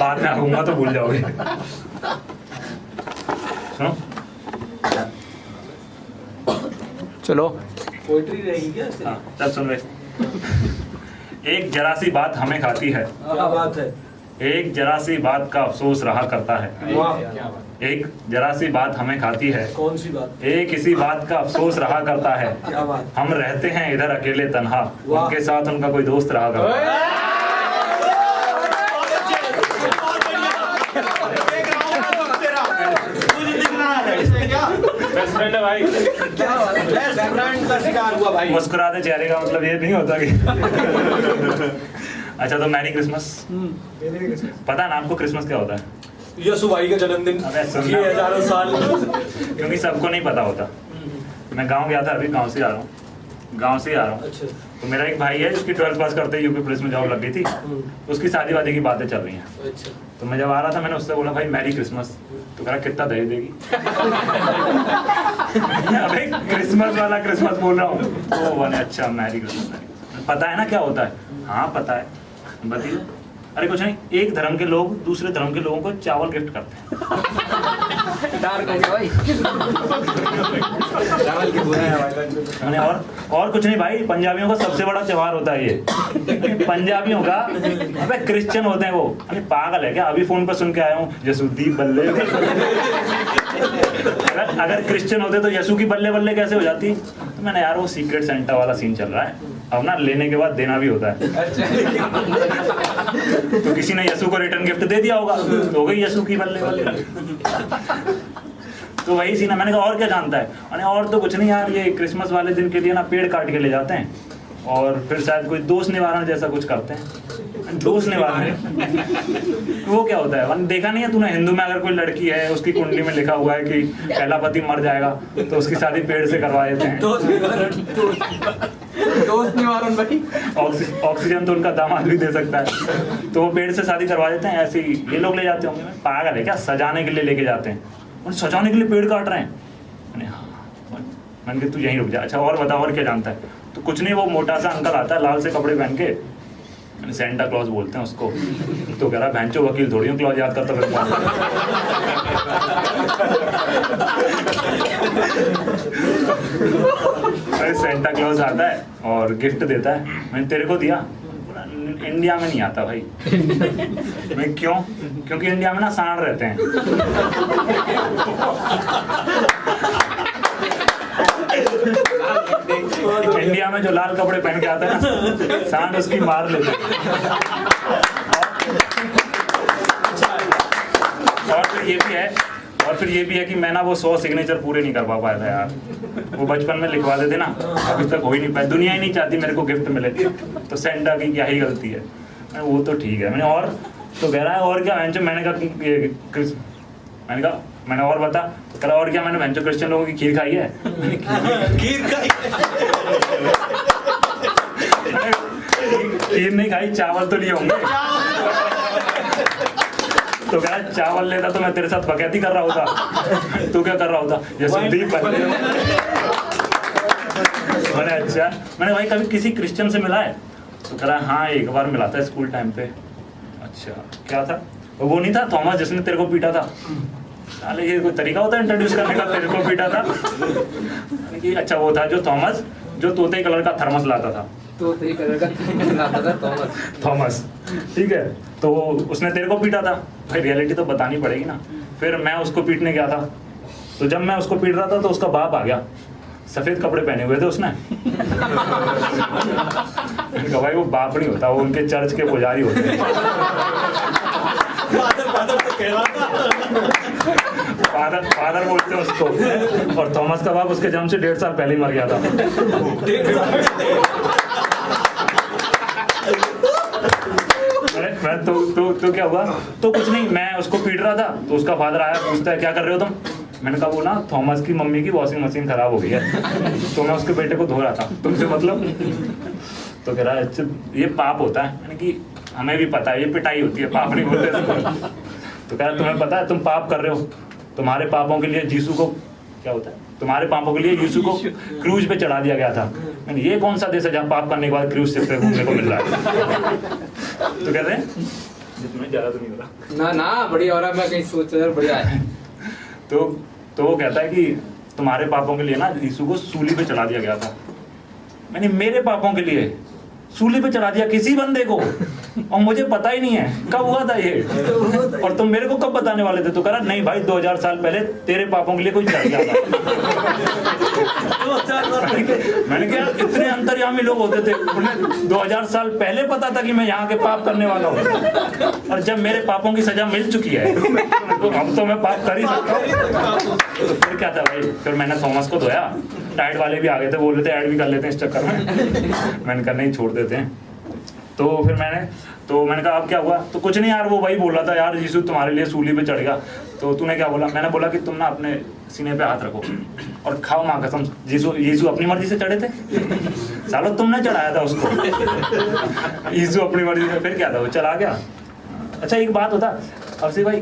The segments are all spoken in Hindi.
बाद में आऊंगा तो भूल जाओगे। सुनो चलो पोइट्री रहेगी क्या? हाँ, चल सुन रहे। एक जरा सी बात हमें खाती है, क्या बात है? एक जरा सी बात का अफसोस रहा करता है। वाह, एक जरा सी बात हमें खाती है, कौन सी बात? एक इसी बात का अफसोस रहा करता है। क्या बात? हम रहते हैं इधर अकेले तन्हा, वाह। उनके साथ उनका कोई दोस्त रहा करता है। बेस्ट फ्रेंड है भाई। का शिकार हुआ भाई। मुस्कुराते चेहरे का मतलब ये नहीं होता कि अच्छा तो मैरी क्रिसमस। पता है ना आपको क्रिसमस क्या होता है? यीशु भाई का जन्मदिन, अबे सुनना। ये हजारों साल। क्योंकि सबको नहीं पता होता। मैं गांव गया था, अभी गांव से आ रहा हूँ, गांव से आ रहा हूँ। अच्छा। तो मेरा एक भाई है जिसकी 12th पास करते ही यूपी पुलिस में जॉब लग गई थी। उसकी शादी वादी की बातें चल रही हैं। अच्छा। तो मैं जब आ रहा था मैंने उससे बोला भाई मैरी क्रिसमस। तो कह रहा कितना दहेज देगी? अबे क्रिसमस वाला क्रिसमस बोल रहा हूँ। वो बने अच्छा मैरी क्रिसमस। पता है ना क्या होता है? हाँ पता है, बताइए। अरे कुछ नहीं, एक धर्म के लोग दूसरे धर्म के लोगों को चावल गिफ्ट करते हैं। डार्क हो गया भाई। मैंने और कुछ नहीं भाई, पंजाबियों का सबसे बड़ा त्योहार होता है ये। पंजाबियों का, अबे क्रिश्चियन होते हैं वो। अरे पागल है क्या? अभी फोन पर सुन के आया हूँ यसुद्दीप बल्ले। अगर क्रिश्चियन होते तो यसु की बल्ले बल्ले कैसे हो जाती? तो मैंने यार वो सीक्रेट सेंटा वाला सीन चल रहा है, अब ना लेने के बाद देना भी होता है। तो किसी ने यसु को रिटर्न गिफ्ट दे दिया होगा, तो हो गई यसु की बल्ले बल्ले। तो वही सीन है। मैंने कहा और क्या जानता है? अरे और तो कुछ नहीं यार, ये क्रिसमस वाले दिन के लिए ना पेड़ काट के ले जाते हैं और फिर शायद कोई दोष निवारण जैसा कुछ करते हैं। दोष निवारण वो क्या होता है? मैंने देखा नहीं है तूने? हिंदू में अगर कोई लड़की है, उसकी कुंडली में लिखा हुआ है कि पहला पति मर जाएगा, तो उसकी शादी पेड़ से करवा देते हैं। दोस्त निवारण भाई। ऑक्सीजन तो उनका दामाद भी दे सकता है, तो वो पेड़ से शादी करवा देते हैं। ऐसे ही ये लोग ले जाते होंगे। पागल है क्या? सजाने के लिए लेके जाते हैं और सजाने के लिए पेड़ काट रहे हैं। मैंने कहा तू यहीं रुक जा। अच्छा और बता, और क्या जानता है? तो कुछ नहीं, वो मोटा सा अंकल आता है लाल से कपड़े पहन के, सेंटा क्लॉज बोलते हैं उसको। तो कह रहा भैंचो वकील थोड़ी हूँ क्लॉज याद करता फिरता। अरे सेंटा क्लॉज आता है और गिफ्ट देता है। मैंने तेरे को दिया? इंडिया में नहीं आता भाई। मैं क्यों? क्योंकि इंडिया में ना सांड रहते हैं। इंडिया में जो लाल कपड़े पहन के आता है ना, सांड उसकी मार लेते हैं। और फिर ये भी है कि मैं ना वो 100 सिग्नेचर पूरे नहीं कर पाया था यार। वो बचपन में लिखवा देते ना, अभी तक हो ही नहीं पाया। दुनिया ही नहीं चाहती मेरे को गिफ्ट मिले, तो सेंटा की क्या ही गलती है? वो तो ठीक है। मैंने और तो कह रहा है और क्या? मैंने कहा मैंने और बता। तो कह रहा और क्या? मैंने वेंचो क्रिश्चियन लोगों की खीर खाई है। खीर नहीं खाई, चावल तो लिए होंगे। तो कह रहा चावल लेता तो मैं तेरे साथ बकैती कर रहा होता। तू क्या कर रहा होता? यसुद्दीप बल्ले। मैंने अच्छा, मैंने भाई कभी किसी क्रिश्चियन से मिला है? तो कह रहा हाँ एक बार मिला था स्कूल टाइम पे। अच्छा क्या था? वो नहीं था थॉमस जिसने तेरे को पीटा था? साले ये कोई तरीका होता है इंट्रोड्यूस करने का? तेरे को पीटा था कि अच्छा वो था जो थॉमस, जो तोते कलर का थर्मस लाता था। तोते कलर का थर्मस लाता था थॉमस, ठीक है। तो उसने तेरे को पीटा था भाई, रियलिटी तो बतानी पड़ेगी ना। फिर मैं उसको पीटने गया था, तो जब मैं उसको पीट रहा था तो उसका बाप आ गया, सफेद कपड़े पहने हुए थे उसने। भाई वो बाप नहीं होता, वो उनके चर्च के पुजारी होते हैं। फादर बोलते हैं उसको। और थॉमस का बाप उसके जन्म से 1.5 साल पहले ही मर गया था। मैं तो क्या हुआ? तो कुछ नहीं, मैं उसको पीट रहा था तो उसका फादर आया, पूछता है क्या कर रहे हो तुम? मैंने कहा वो ना थॉमस की मम्मी की वॉशिंग मशीन खराब हो गई है, तो मैं उसके बेटे को धो रहा था। तुमसे मतलब? तो कह रहा है अच्छा ये पाप होता है। यानी कि हमें भी पता है ये पिटाई होती है, पाप नहीं बोलते इसको। तो कह रहा तुम्हें पता है तुम पाप कर रहे हो, तुम्हारे पापों के लिए जीसू को क्या होता है, तुम्हारे पापों के लिए यीशु को क्रूज पे चढ़ा दिया गया था। मैंने ये कौन सा देश है जहाँ पाप करने के बाद क्रूज से घूमने को मिल रहा है? तो कहते हैं जितना ज्यादा तो नहीं हो रहा। ना ना बढ़िया हो रहा है, मैं कहीं सोच रहा बढ़िया है। तो वो कहता है कि तुम्हारे पापों के लिए ना यीशु को सूली पे चढ़ा दिया गया था। मैंने मेरे पापों के लिए सूली पे चढ़ा दिया किसी बंदे को, और मुझे पता ही नहीं है कब हुआ था ये, और तुम मेरे को कब बताने वाले थे? तो कह रहा नहीं भाई 2000 साल पहले तेरे पापों के लिए कोई चढ़ गया था। मैंने कहा इतने अंतर्यामी लोग होते थे, उन्हें 2000 साल पहले पता था कि मैं यहाँ के पाप करने वाला हूँ, और जब मेरे पापों की सजा मिल चुकी है तो अब तो मैं पाप कर ही सकता हूँ। तो फिर क्या था भाई, फिर मैंने थॉमस को धोया, टाइड वाले भी आ गए थे, बोल रहे थे ऐड भी कर लेते हैं इस चक्कर में। मैंने कहा नहीं छोड़ देते हैं। तो फिर मैंने कहा अब क्या हुआ? तो कुछ नहीं यार, वो वही बोल रहा था यार यीशु तुम्हारे लिए सूली पे चढ़ गया। तो तूने क्या बोला? मैंने बोला कि तुम ना अपने सीने पे हाथ रखो और खाओ माँ कसम, यीशु अपनी मर्जी से चढ़े थे? सालो तुमने चढ़ाया था उसको। यीशु अपनी मर्जी से, फिर क्या था वो चला गया। अच्छा एक बात होता अवसी भाई,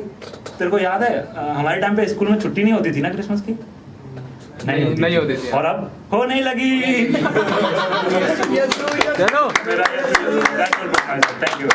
तेरे को याद है हमारे टाइम पे स्कूल में छुट्टी नहीं होती थी ना क्रिसमस की? नहीं होती थी। और अब होने लगी। चलो थैंक यू।